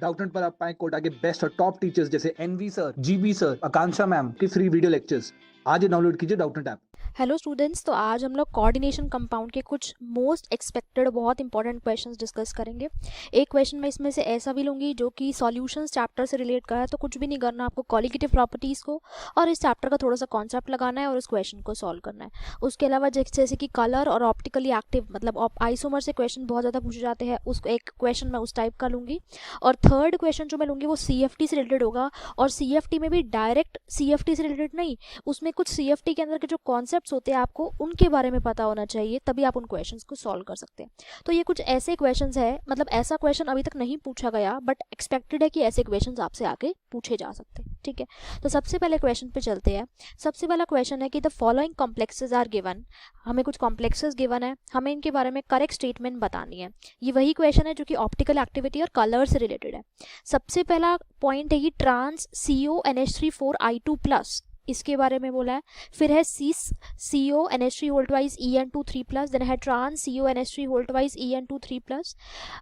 Doubtnut पर आप पाए कोटा के बेस्ट और टॉप टीचर्स जैसे एनवी सर, जीबी सर, आकांक्षा मैम की फ्री वीडियो लेक्चर्स। आज ही डाउनलोड कीजिए डाउटनेट ऐप। हेलो स्टूडेंट्स, तो आज हम लोग कोऑर्डिनेशन कंपाउंड के कुछ मोस्ट एक्सपेक्टेड बहुत इंपॉर्टेंट क्वेश्चंस डिस्कस करेंगे। एक क्वेश्चन मैं इसमें से ऐसा भी लूँगी जो कि सॉल्यूशंस चैप्टर से रिलेट कर है, तो कुछ भी नहीं करना, आपको कॉलिगेटिव प्रॉपर्टीज़ को और इस चैप्टर का थोड़ा सा कॉन्सेप्ट लगाना है और इस क्वेश्चन को सॉल्व करना है। उसके अलावा जैसे कि कलर और ऑप्टिकली एक्टिव मतलब आइसोमर से क्वेश्चन बहुत ज़्यादा पूछे जाते हैं, उसको एक क्वेश्चन मैं उस टाइप का लूँगी। और थर्ड क्वेश्चन जो मैं लूँगी वो CFT से रिलेटेड होगा, और CFT में भी डायरेक्ट CFT से रिलेटेड नहीं, उसमें कुछ CFT के अंदर के जो कॉन्सेप्ट होते हैं आपको उनके बारे में पता होना चाहिए, तभी आप उन क्वेश्चंस को सॉल्व कर सकते हैं। तो ये कुछ ऐसे क्वेश्चंस है, मतलब ऐसा क्वेश्चन अभी तक नहीं पूछा गया बट एक्सपेक्टेड है कि ऐसे क्वेश्चंस आपसे आगे पूछे जा सकते हैं। ठीक है, तो सबसे पहले क्वेश्चन पे चलते हैं। सबसे पहला क्वेश्चन है कि the following complexes are given. हमें कुछ कॉम्प्लेक्सेस गिवन है, हमें इनके बारे में करेक्ट स्टेटमेंट बतानी है। ये वही क्वेश्चन है जो कि ऑप्टिकल एक्टिविटी और कलर से रिलेटेड है। सबसे पहला पॉइंट है कि ट्रांस CO NH3 4I2+, इसके बारे में बोला है। फिर है सीस CO NH3 वोल्टवाइज En2 3+, देन है ट्रांस CO NH3 वोल्टवाइज En2 3+।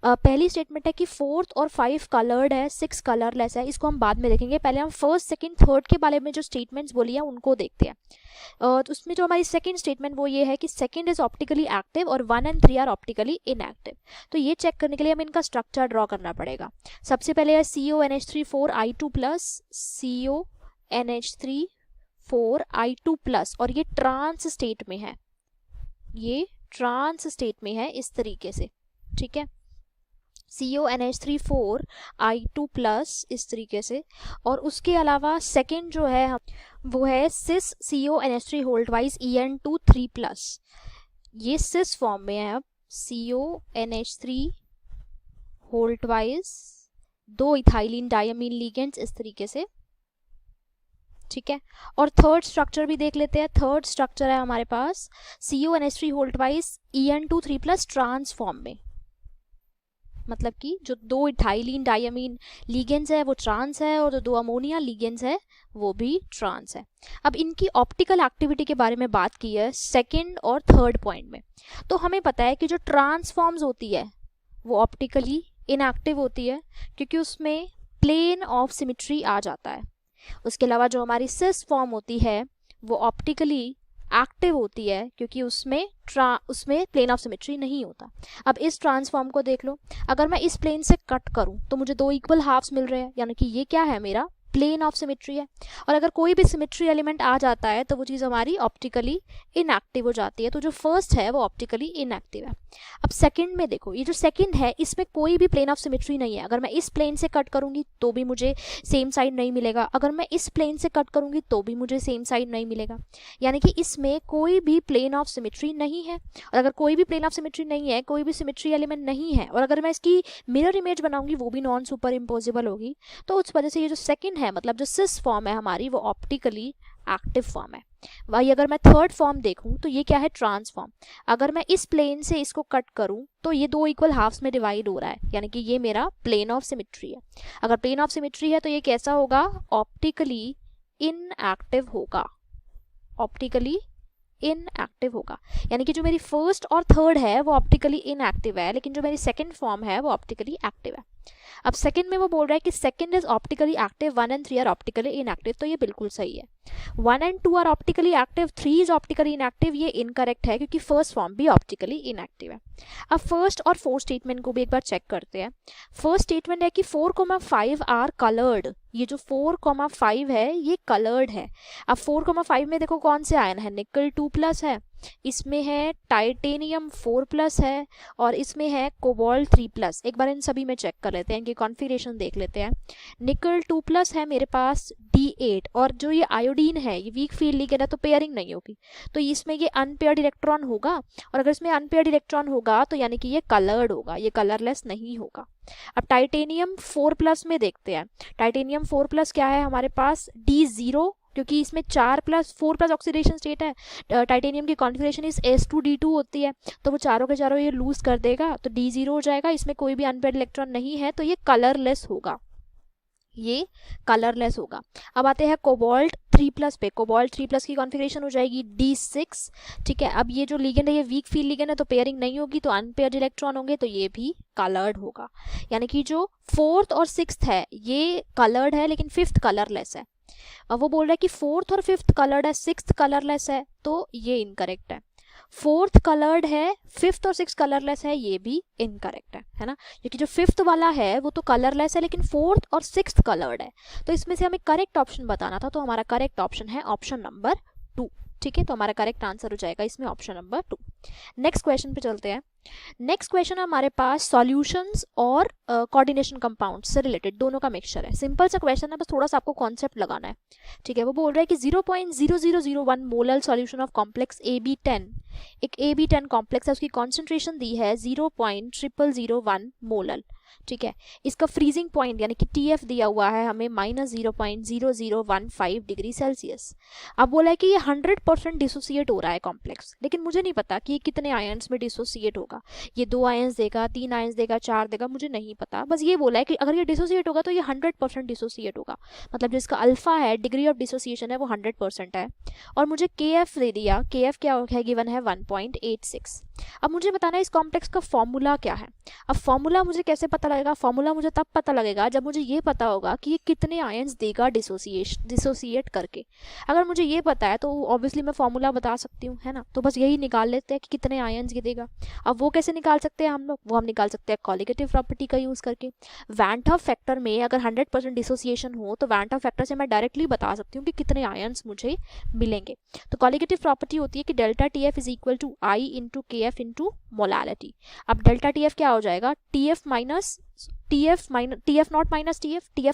पहली स्टेटमेंट है कि 4th और 5 कलर्ड है, 6 कलरलेस है। इसको हम बाद में देखेंगे, पहले हम फर्स्ट सेकंड थर्ड के बारे में जो स्टेटमेंट्स बोली है उनको देखते हैं। तो उसमें जो हमारी सेकंड स्टेटमेंट वो ये है कि सेकंड इज ऑप्टिकली एक्टिव और 1 and 3 आर ऑप्टिकली इनएक्टिव। तो ये चेक करने के लिए हमें इनका स्ट्रक्चर ड्रॉ करना पड़ेगा। सबसे पहले है CO NH3 4I2+, CO NH3 4I2+, और ये ट्रांस स्टेट में है, ये ट्रांस स्टेट में है इस तरीके से। ठीक है, CO NH3 4I2+ इस तरीके से। और उसके अलावा सेकंड जो है वो है सिस CO NH3 वोल्टवाइज En2 3+, ये सिस फॉर्म में है। अब CO NH3 वोल्टवाइज 2 ethylene diamine ligands इस तरीके से। ठीक है, और थर्ड स्ट्रक्चर भी देख लेते हैं। थर्ड स्ट्रक्चर है हमारे पास CO NH3 वोल्टवाइज En2 3+ ट्रांस फॉर्म में, मतलब कि जो 2 इथाइलिन डायमीन लिगेंड्स है वो ट्रांस है, और जो 2 अमोनिया लिगेंड्स है वो भी ट्रांस है। अब इनकी ऑप्टिकल एक्टिविटी के बारे में बात की है सेकंड और थर्ड पॉइंट में। तो हमें पता है कि जो ट्रांसफॉर्म्स होती है वो ऑप्टिकली इनएक्टिव होती है क्योंकि उसमें प्लेन ऑफ सिमेट्री आ जाता है। उसके अलावा जो हमारी सिस फॉर्म होती है वो ऑप्टिकली एक्टिव होती है क्योंकि उसमें प्लेन ऑफ सिमेट्री नहीं होता। अब इस ट्रांसफॉर्म को देख लो, अगर मैं इस प्लेन से कट करूं तो मुझे 2 इक्वल हाफ्स मिल रहे हैं, यानी कि ये क्या है, मेरा प्लेन ऑफ सिमेट्री है। और अगर कोई भी सिमेट्री एलिमेंट आ जाता है तो वो चीज़ हमारी ऑप्टिकली इनएक्टिव हो जाती है। तो जो फर्स्ट है वो ऑप्टिकली इनएक्टिव है। अब सेकंड में देखो, ये जो सेकंड है इसमें कोई भी प्लेन ऑफ सिमेट्री नहीं है। अगर मैं इस प्लेन से कट करूंगी तो भी मुझे सेम साइड नहीं मिलेगा, अगर मैं इस प्लेन से कट करूंगी तो भी मुझे सेम साइड नहीं मिलेगा, यानी कि इसमें कोई भी प्लेन ऑफ सिमेट्री नहीं है। और अगर कोई भी प्लेन ऑफ सिमेट्री नहीं है, कोई भी सिमेट्री एलिमेंट नहीं है, और अगर मैं इसकी मिरर इमेज बनाऊंगी वो भी नॉन सुपर इम्पोजिबल होगी, तो उस वजह से ये जो सेकंड है, मतलब जो सिस फॉर्म है हमारी, वो ऑप्टिकली एक्टिव फॉर्म है। वही अगर मैं थर्ड फॉर्म देखूं तो ये क्या है, ट्रांसफॉर्म। अगर मैं इस प्लेन से इसको कट करूं तो ये 2 इक्वल हाफ्स में डिवाइड हो रहा है, यानी कि ये मेरा प्लेन ऑफ सिमेट्री है। अगर प्लेन ऑफ सिमेट्री है तो ये कैसा होगा, ऑप्टिकली इनएक्टिव होगा, ऑप्टिकली इनएक्टिव होगा। यानी कि जो मेरी फर्स्ट और थर्ड है वो ऑप्टिकली इनएक्टिव है, लेकिन जो मेरी सेकंड फॉर्म है वो ऑप्टिकली एक्टिव है। अब सेकंड में वो बोल रहा है कि second is optically active, 1 and 3 are optically inactive, तो ये बिल्कुल सही है। 1 and 2 are optically active, 3 is optically inactive, ये इनकरेक्ट है क्योंकि फर्स्ट फॉर्म भी ऑप्टिकली इनएक्टिव है। अब फर्स्ट और फोर्थ स्टेटमेंट को भी एक बार चेक करते हैं। फर्स्ट स्टेटमेंट है कि 4,5 आर कलर्ड, ये जो 4,5 है ये कलर्ड है। अब 4,5 में देखो कौन से आयन है, निकल 2+ है, इसमें है टाइटेनियम 4+ है, और इसमें है कोबाल्ट 3+। एक बार इन सभी में चेक कर लेते हैं, इनकी कॉन्फ़िगरेशन देख लेते हैं। निकल 2+ है मेरे पास D8, और जो ये आयोडीन है ये वीक फील्ड लिगेंड है तो पेयरिंग नहीं होगी, तो इसमें ये अनपेयर्ड इलेक्ट्रॉन होगा, और अगर इसमें अनपेयर्ड इलेक्ट्रॉन होगा तो यानी कि ये कलर्ड होगा, ये कलरलेस नहीं होगा। अब टाइटेनियम 4+ में देखते हैं। टाइटेनियम 4+ क्या है हमारे पास, D0, क्योंकि इसमें 4+4+ ऑक्सीडेशन स्टेट है। टाइटेनियम की कॉन्फ़िगरेशन इस S2D2 होती है, तो वो चारों के चारों ये लूज कर देगा तो D0 हो जाएगा, इसमें कोई भी अनपेयर्ड इलेक्ट्रॉन नहीं है तो ये कलरलेस होगा। ये कलरलेस होगा। अब आते हैं कोबाल्ट 3+ पे। कोबाल्ट 3+ की कॉन्फ़िगरेशन हो जाएगी D6, ठीक है। अब ये जो लिगेंड है ये वीक फील्ड लिगेंड है, तो पेयरिंग नहीं होगी, तो अनपेयर्ड इलेक्ट्रॉन होंगे, तो ये भी कलर्ड होगा। यानी कि जो 4th और 6th है ये कलर्ड है लेकिन 5th कलरलेस है। अब वो बोल रहा है कि 4th और 5th कलर्ड है, 6th कलरलेस है, तो ये इनकरेक्ट है। 4th कलर्ड है, 5th और 6th कलरलेस है, ये भी इनकरेक्ट है ना। क्योंकि जो 5th वाला है वो तो कलरलेस है लेकिन 4th और 6th कलर्ड है, तो इसमें से हमें करेक्ट ऑप्शन बताना था, तो हमारा करेक्ट ऑप्शन है ऑप्शन नंबर 2, ठीक है। तो हमारा करेक्ट आंसर हो जाएगा इसमें ऑप्शन नंबर 2। नेक्स्ट क्वेश्चन पे चलते हैं। नेक्स्ट क्वेश्चन है हमारे पास सॉल्यूशंस और कोऑर्डिनेशन कंपाउंड से रिलेटेड, दोनों का मिक्सचर है। सिंपल सा क्वेश्चन है, बस थोड़ा सा आपको कॉन्सेप्ट लगाना है, ठीक है। वो बोल रहा है कि 0.0001 molar solution of complex AB10, एक AB10 कॉम्प्लेक्स है, उसकी कॉन्सेंट्रेशन दी है 0.0001 मोलर, ठीक है। इसका फ्रीजिंग पॉइंट यानी कि TF दिया हुआ है हमें -0.0015 डिग्री सेल्सियस। अब बोला है कि ये 100% डिसोसिएट हो रहा है कॉम्प्लेक्स, लेकिन मुझे नहीं पता कि ये कितने आयंस में डिसोसिएट होगा। ये 2 आयंस देगा, 3 आयंस देगा, 4 देगा, मुझे नहीं पता। बस ये बोला है कि अगर ये डिसोसिएट होगा तो ये 100% डिसोसिएट होगा, मतलब जो इसका अल्फा है, डिग्री ऑफ डिसोसिएशन है, वो 100% है। और मुझे KF दे दिया, KF क्या है, गिवन है 1.86। अब मुझे बताना है इस कॉम्प्लेक्स का फॉर्मूला क्या है। अब फॉर्मूला मुझे कैसे पता लगेगा? फॉर्मूला मुझे तब पता लगेगा जब मुझे ये पता होगा कि ये कितने आयंस देगा डिसोसिएट करके। अगर मुझे ये पता है तो ऑब्वियसली मैं फॉर्मूला बता सकती हूँ, है ना। तो बस यही निकाल लेते हैं कि कितने आयंस ये देगा। अब वो कैसे निकाल सकते हैं हम लोग? वो हम निकाल सकते हैं कॉलिगेटिव प्रॉपर्टी का यूज़ करके। वैन टॉप फैक्टर में अगर 100% डिसोसिएशन हो तो वैन टॉप फैक्टर से मैं डायरेक्टली बता सकती हूँ कि कितने आयंस मुझे मिलेंगे। तो कॉलिगेटिव प्रॉपर्टी होती है कि delta TF is equal to I into KF into molality. अब डेल्टा TF क्या हो जाएगा? TF naught minus TF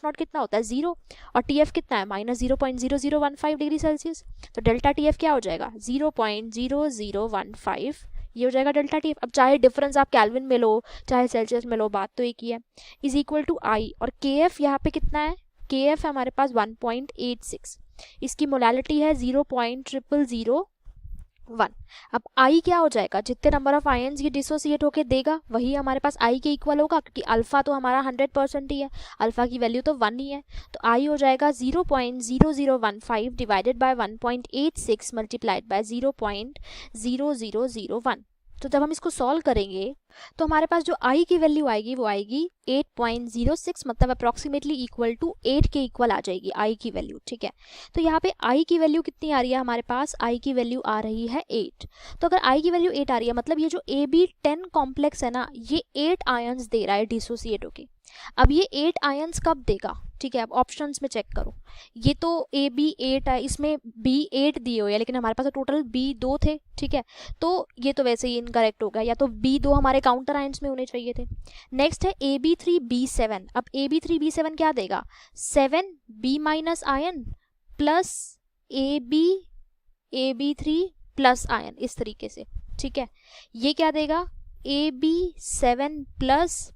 naught कितना होता है? 0, और TF कितना है? -0.0015 डिग्री सेल्सियस। तो डेल्टा TF क्या हो जाएगा? 0.0015, ये हो जाएगा डेल्टा TF। अब चाहे डिफरेंस आप केल्विन में लो चाहे सेल्सियस में लो, बात तो एक ही है। इज इक्वल टू I, और KF यहाँ पे कितना है? KF है हमारे पास 1.86, इसकी मोलालिटी है 0.0001। अब I क्या हो जाएगा? जितने नंबर ऑफ आयंस ये डिसोसिएट होके देगा वही हमारे पास I के इक्वल होगा, क्योंकि अल्फा तो हमारा 100% ही है, अल्फा की वैल्यू तो 1 ही है। तो I हो जाएगा 0.0015 डिवाइडेड बाय 1.86 मल्टीप्लाइड बाय 0.0001। तो जब हम इसको सॉल्व करेंगे तो हमारे पास जो I की वैल्यू आएगी वो आएगी 8.06, मतलब अप्रॉक्सीमेटली इक्वल टू 8 के इक्वल आ जाएगी I की वैल्यू, ठीक है। तो यहाँ पे I की वैल्यू कितनी आ रही है हमारे पास? I की वैल्यू आ रही है 8। तो अगर I की वैल्यू 8 आ रही है मतलब ये जो AB10 कॉम्प्लेक्स है ना, ये 8 आयंस दे रहा है डिसोसिएट होके। अब ये 8 आयंस कब देगा? ठीक है, अब ऑप्शंस में चेक करो। ये तो AB8 है, इसमें B8 दिए हुए हैं, लेकिन हमारे पास टोटल B2 थे, ठीक है। तो ये तो वैसे ही इनकरेक्ट हो गया, या तो B2 हमारे काउंटर आयंस में होने चाहिए थे। नेक्स्ट है AB3B7। अब AB3B7 क्या देगा? 7B minus ion plus AB3 plus ion, इस तरीके से, ठीक है। ये क्या देगा? AB7 plus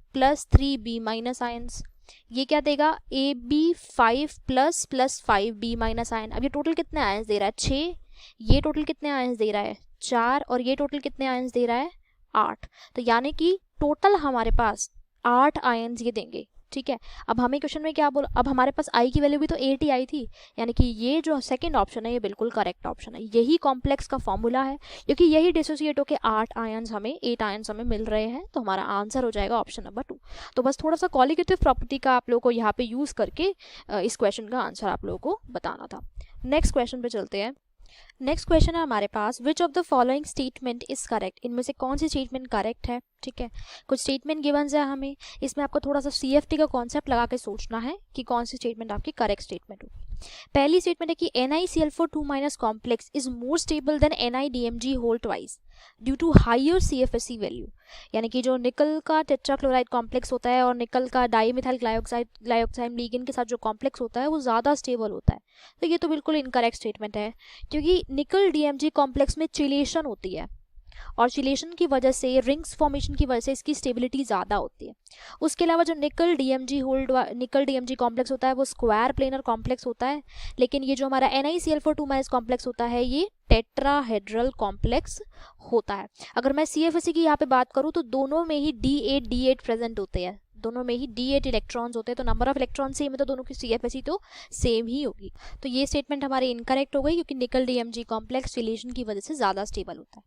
3B minus ions. ये क्या देगा? AB5 plus 5B minus ion. अब ये टोटल कितने आयंस दे रहा है? 6। ये टोटल कितने आयंस दे रहा है? 4। और ये टोटल कितने आयंस दे रहा है? 8। तो यानी कि टोटल हमारे पास 8 आयंस ये देंगे, ठीक है। अब हमें क्वेश्चन में क्या बोला? अब हमारे पास I की वैल्यू भी तो 8 ही आई थी, यानी कि ये जो सेकंड ऑप्शन है ये बिल्कुल करेक्ट ऑप्शन है। यही कॉम्प्लेक्स का फॉर्मूला है, क्योंकि यही डिसोसिएट होकर 8 आयंस हमें मिल रहे हैं। तो हमारा आंसर हो जाएगा ऑप्शन नंबर 2। तो बस थोड़ा सा कॉलिगेटिव प्रॉपर्टी का आप लोगों को यहाँ पे यूज करके इस क्वेश्चन का आंसर आप लोगों को बताना था। नेक्स्ट क्वेश्चन पे चलते हैं। नेक्स्ट क्वेश्चन है हमारे पास, which of the following statement is correct? इनमें से कौन सी स्टेटमेंट करेक्ट है, ठीक है। कुछ स्टेटमेंट गिवंस है हमें, इसमें आपको थोड़ा सा CFT का कॉन्सेप्ट लगा के सोचना है कि कौन सी स्टेटमेंट आपकी करेक्ट स्टेटमेंट होगी। पहली स्टेटमेंट है कि NiCl4 2- complex is more stable than NiDMg whole twice due to higher CFSE value. यानी कि जो निकल का टेट्राक्लोराइड कॉम्प्लेक्स होता है और निकल का डाईमिथाइल ग्लाइऑक्साइड लिगेंड के साथ जो कॉम्प्लेक्स होता है वो ज़्यादा स्टेबल होता है। तो ये तो बिल्कुल इनकरेक्ट स्टेटमेंट है, क्योंकि निकल DMG कॉम्प्लेक्स में चिलेशन होती है और चिलेशन की वजह से, रिंग्स फॉर्मेशन की वजह से इसकी स्टेबिलिटी ज़्यादा होती है। उसके अलावा जो निकल DMG कॉम्प्लेक्स होता है वो स्क्वायर प्लेनर कॉम्प्लेक्स होता है, लेकिन ये जो हमारा NiCl4 कॉम्प्लेक्स होता है ये टेट्राहेड्रल कॉम्प्लेक्स होता है। अगर मैं CFSE की यहाँ पे बात करूँ तो दोनों में ही D8 प्रेजेंट होते हैं, दोनों में ही D8 इलेक्ट्रॉन्स होते हैं, तो नंबर ऑफ इलेक्ट्रॉन सेम है तो दोनों की CFSE तो सेम ही होगी। तो ये स्टेटमेंट हमारी इनकरेक्ट हो गई क्योंकि निकल DMG कॉम्प्लेक्स रिलेशन की वजह से ज़्यादा स्टेबल होता है।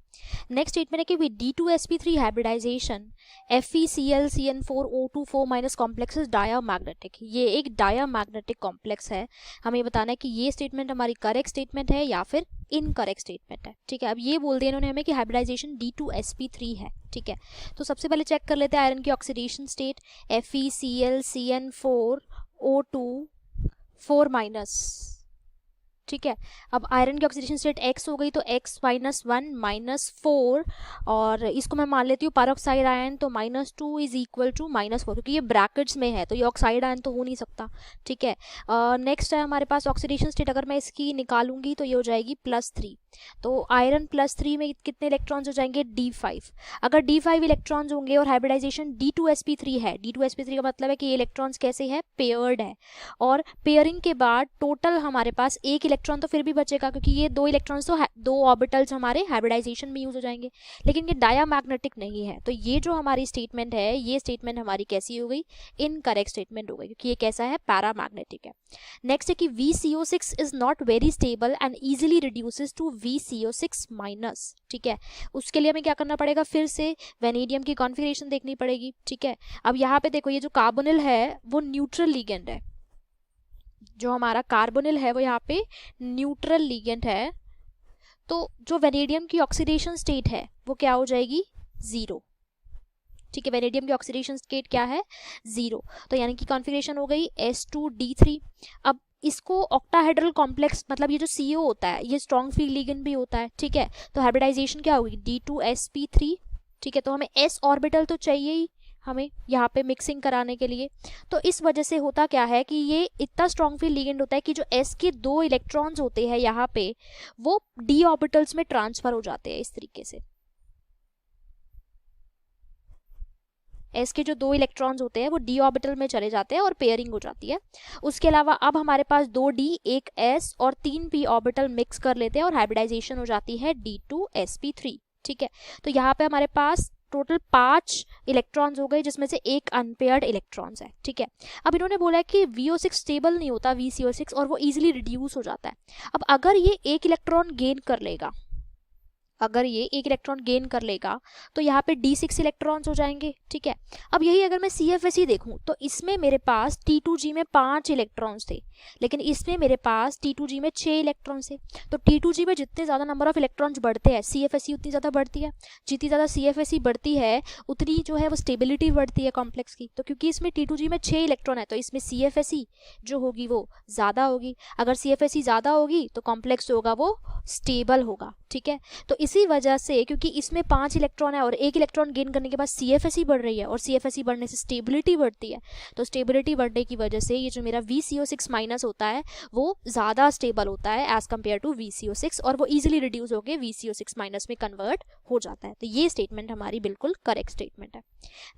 नेक्स्ट स्टेटमेंट है कि we D2sp3 hybridization FeClCN4O24 minus complex is diamagnetic. ये एक डायामैग्नेटिक कॉम्प्लेक्स है। हमें ये बताना है कि ये स्टेटमेंट हमारी करेक्ट स्टेटमेंट है या फिर इनकरेक्ट स्टेटमेंट है। ठीक है, अब ये बोल दिया इन्होंने हमें कि हाइब्रिडाइजेशन D2sp3 है। ठीक है, तो सबसे पहले चेक कर लेते हैं आयरन की ऑक्सीडेशन स्टेट FeClCN4O24 माइनस। ठीक है, अब आयरन की ऑक्सीडेशन स्टेट X हो गई तो X -1 -4 और इसको मैं मान लेती हूँ पैरोक्साइड आयन, तो -2 इज इक्वल टू -4 क्योंकि ये ब्रैकेट्स में है तो ये ऑक्साइड आयन तो हो नहीं सकता। ठीक है, नेक्स्ट है हमारे पास ऑक्सीडेशन स्टेट, अगर मैं इसकी निकालूंगी तो ये हो जाएगी +3। तो आयरन +3 में कितने इलेक्ट्रॉन्स हो जाएंगे D5। अगर D5 इलेक्ट्रॉन्स होंगे और हाइब्रिडाइजेशन D2sp3 है, D2sp3 का मतलब है कि ये इलेक्ट्रॉन्स कैसे है, पेयर्ड है, और पेयरिंग के बाद टोटल हमारे पास एक इलेक्ट्रॉन तो फिर भी बचेगा क्योंकि ये 2 इलेक्ट्रॉन्स तो 2 ऑर्बिटल्स हमारे हाइब्रिडाइजेशन में यूज हो जाएंगे, लेकिन ये डायामैग्नेटिक नहीं है। तो ये जो हमारी स्टेटमेंट है, ये स्टेटमेंट हमारी कैसी हो गई, इनकरेक्ट स्टेटमेंट हो गई क्योंकि ये कैसा है, पैरामैग्नेटिक है। नेक्स्ट है कि VCO6 is not very stable and easily reduces to VCO6 minus. ठीक है, उसके लिए हमें क्या करना पड़ेगा, फिर से वेनेडियम की कॉन्फ़िगरेशन देखनी पड़ेगी। ठीक है, अब यहाँ पे देखो ये जो कार्बोनिल है वो न्यूट्रल लिगेंड है, जो हमारा कार्बोनिल है वो यहाँ पे न्यूट्रल लिगेंड है, तो जो वेनेडियम की ऑक्सीडेशन स्टेट है वो क्या हो जाएगी, 0। ठीक है, वेनेडियम की ऑक्सीडेशन स्टेट क्या है, 0, तो यानी कि कॉन्फ़िगरेशन हो गई S2D3। अब इसको ऑक्टाहेड्रल कॉम्प्लेक्स, मतलब ये जो CO होता है ये स्ट्रॉन्ग फील्ड लिगेंड भी होता है। ठीक है, तो हाइब्रिडाइजेशन क्या होगी, D2sp3। ठीक है, तो हमें s ऑर्बिटल तो चाहिए ही हमें यहाँ पे मिक्सिंग कराने के लिए, तो इस वजह से होता क्या है कि ये इतना स्ट्रॉन्ग फील्ड लिगेंड होता है कि जो s के 2 इलेक्ट्रॉन्स होते हैं यहाँ पे वो d ऑर्बिटल्स में ट्रांसफर हो जाते हैं। इस तरीके से s के जो 2 इलेक्ट्रॉन्स होते हैं वो d ऑर्बिटल में चले जाते हैं और पेयरिंग हो जाती है। उसके अलावा अब हमारे पास 2d, एक s और 3 p ऑर्बिटल मिक्स कर लेते हैं और हाइब्रिडाइजेशन हो जाती है D2sp3। ठीक है, तो यहाँ पे हमारे पास टोटल 5 इलेक्ट्रॉन्स हो गए जिसमें से एक अनपेयर्ड इलेक्ट्रॉन्स है। ठीक है, अब इन्होंने बोला है कि VO6 स्टेबल नहीं होता, VCO6, और वो इजीली रिड्यूस हो जाता है। अब अगर ये एक इलेक्ट्रॉन गेन कर लेगा, अगर ये एक इलेक्ट्रॉन गेन कर लेगा तो यहाँ पे D6 इलेक्ट्रॉन्स हो जाएंगे। ठीक है, अब यही अगर मैं CFSE देखूं तो इसमें मेरे पास T2G में 5 इलेक्ट्रॉन्स थे, लेकिन इसमें मेरे पास T2G में 6 इलेक्ट्रॉन्स थे। तो T2G में जितने ज़्यादा नंबर ऑफ इलेक्ट्रॉन्स बढ़ते हैं CFSE उतनी ज़्यादा बढ़ती है, जितनी ज़्यादा CFSE बढ़ती है उतनी जो है वो स्टेबिलिटी बढ़ती है कॉम्प्लेक्स की। तो क्योंकि इसमें T2G में 6 इलेक्ट्रॉन है तो इसमें CFSE जो होगी वो ज़्यादा होगी। अगर CFSE ज़्यादा होगी तो कॉम्प्लेक्स जो होगा वो स्टेबल होगा। ठीक है, तो इसी वजह से क्योंकि इसमें 5 इलेक्ट्रॉन है और एक इलेक्ट्रॉन गेन करने के बाद CFSE बढ़ रही है और CFSE बढ़ने से स्टेबिलिटी बढ़ती है, तो स्टेबिलिटी बढ़ने की वजह से ये जो मेरा VCO6 माइनस होता है वो ज़्यादा स्टेबल होता है एज कम्पेयर टू VCO6 और वो ईजिली रिड्यूस होकर VCO6 माइनस में कन्वर्ट हो जाता है। तो ये स्टेटमेंट हमारी बिल्कुल करेक्ट स्टेटमेंट है।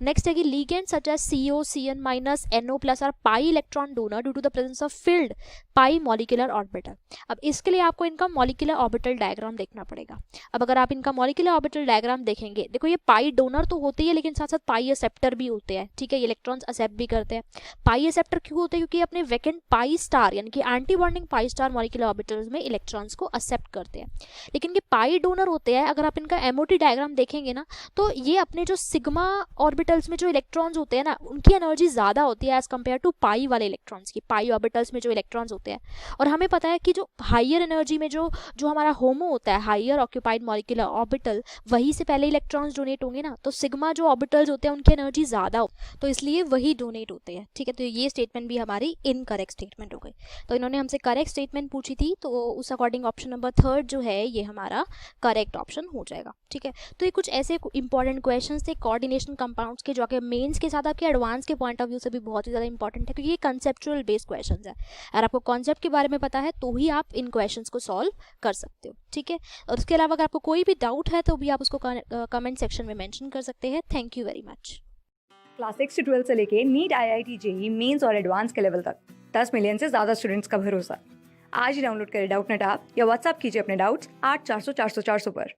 नेक्स्ट है कि ligand such as CO, CN minus, NO plus are pi electron donor due to the presence of filled pi molecular orbital. अब इसके लिए आपको इनका मॉलिक्यूलर ऑर्बिटल डायग्राम देखना पड़ेगा। अब अगर आप इनका मॉलिक्यूलर ऑर्बिटल डायग्राम देखेंगे, देखो ये पाई डोनर तो होते ही है लेकिन साथ साथ पाई एक्सेप्टर भी होते हैं। ठीक है, ये इलेक्ट्रॉन्स एक्सेप्ट भी करते हैं। पाई एक्सेप्टर क्यों होते हैं, क्योंकि अपने वैकेंट पाई स्टार यानी कि anti bonding pi star molecular orbitals में इलेक्ट्रॉन्स को एक्सेप्ट करते हैं। लेकिन ये पाई डोनर होते हैं, अगर आप इनका MOT डायग्राम देखेंगे ना तो ये अपने जो सिग्मा ऑर्बिटल्स में जो इलेक्ट्रॉन्स होते हैं ना उनकी एनर्जी ज़्यादा होती है एज कम्पेयर टू पाई वाले इलेक्ट्रॉन्स की, पाई ऑर्बिटल्स में जो इलेक्ट्रॉन्स होते हैं। और हमें पता है कि जो हाइयर एनर्जी में जो हमारा होमो होता है, हाइयर ऑक्यूपाइड मॉलिक्यूलर ऑर्बिटल, वहीं से पहले इलेक्ट्रॉन्स डोनेट होंगे ना, तो सिग्मा जो ऑर्बिटल्स होते हैं उनकी एनर्जी ज़्यादा हो, तो इसलिए वही डोनेट होते हैं। ठीक है, तो ये स्टेटमेंट भी हमारी इनकरेक्ट स्टेटमेंट हो गई। तो इन्होंने हमसे करेक्ट स्टेटमेंट पूछी थी, तो उस अकॉर्डिंग ऑप्शन नंबर 3 जो है ये हमारा करेक्ट ऑप्शन हो जाएगा। ठीक है, तो ये कुछ ऐसे इंपॉर्टेंट क्वेश्चन थे कोऑर्डिनेशन कंपाउंड्स के, जो आपके मेंस के साथ आपके एडवांस के पॉइंट ऑफ व्यू से भी बहुत ही ज़्यादा इंपॉर्टेंट है, क्योंकि ये कंसेप्चुअल बेस्ड क्वेश्चन है। अगर आपको कॉन्सेप्ट के बारे में पता है तो ही आप इन क्वेश्चंस को सॉल्व कर सकते हो। ठीक है, और उसके अलावा अगर आपको कोई भी डाउट है तो भी आप उसको कमेंट सेक्शन में मेंशन कर सकते हैं। Thank you very much. Class 6 से 12 से लेके नीट, IIT, JEE मेंस और एडवांस के लेवल तक 10 मिलियन से ज़्यादा स्टूडेंट्स का भरोसा। आज ही डाउनलोड करें डाउटनेट ऐप या व्हाट्सएप कीजिए अपने डाउट्स 8400 400 400 पर।